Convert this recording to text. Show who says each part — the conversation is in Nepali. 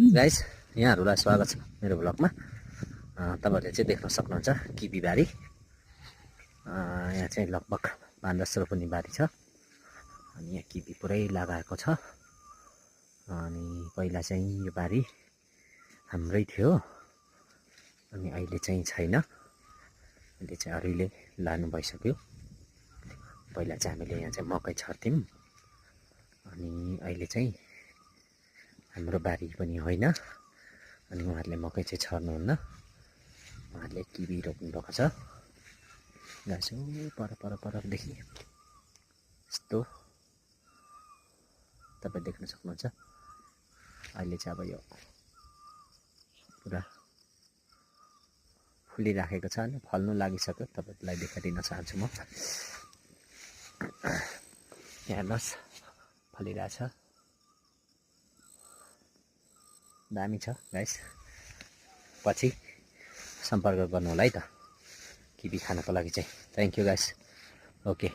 Speaker 1: गाइस, यहाँहरूलाई स्वागत छ मेरो ब्लगमा। तपाईँहरूले चाहिँ देख्न सक्नुहुन्छ किबी बारी। यहाँ चाहिँ लगभग 5-10 रोपनी बारी छ अनि यहाँ किबी पुरै लगाएको छ। अनि पहिला चाहिँ यो बारी हाम्रै थियो अनि अहिले चाहिँ छैन, अहिले चाहिँ अरूले लानु भइसक्यो। पहिला चाहिँ हामीले यहाँ चाहिँ मकै छर्थ्यौँ अनि अहिले चाहिँ हाम्रो बारी पनि होइन अनि उहाँहरूले मकै चाहिँ छर्नुहुन्न, उहाँहरूले किबी रोप्नु भएको छ। गाइस परदेखि यस्तो तपाईँ देख्न सक्नुहुन्छ। अहिले चाहिँ अब यो पुरा फुलिराखेको छ अनि फल्नु लागिसक्यो। तपाईँलाई देखाइदिन चाहन्छु म। यहाँ हेर्नुहोस् फलिरहेछ, दामी छ गाइस। पछि सम्पर्क गर्नु होला है त किबी खानको लागि चाहिँ। Thank you guys. ओके।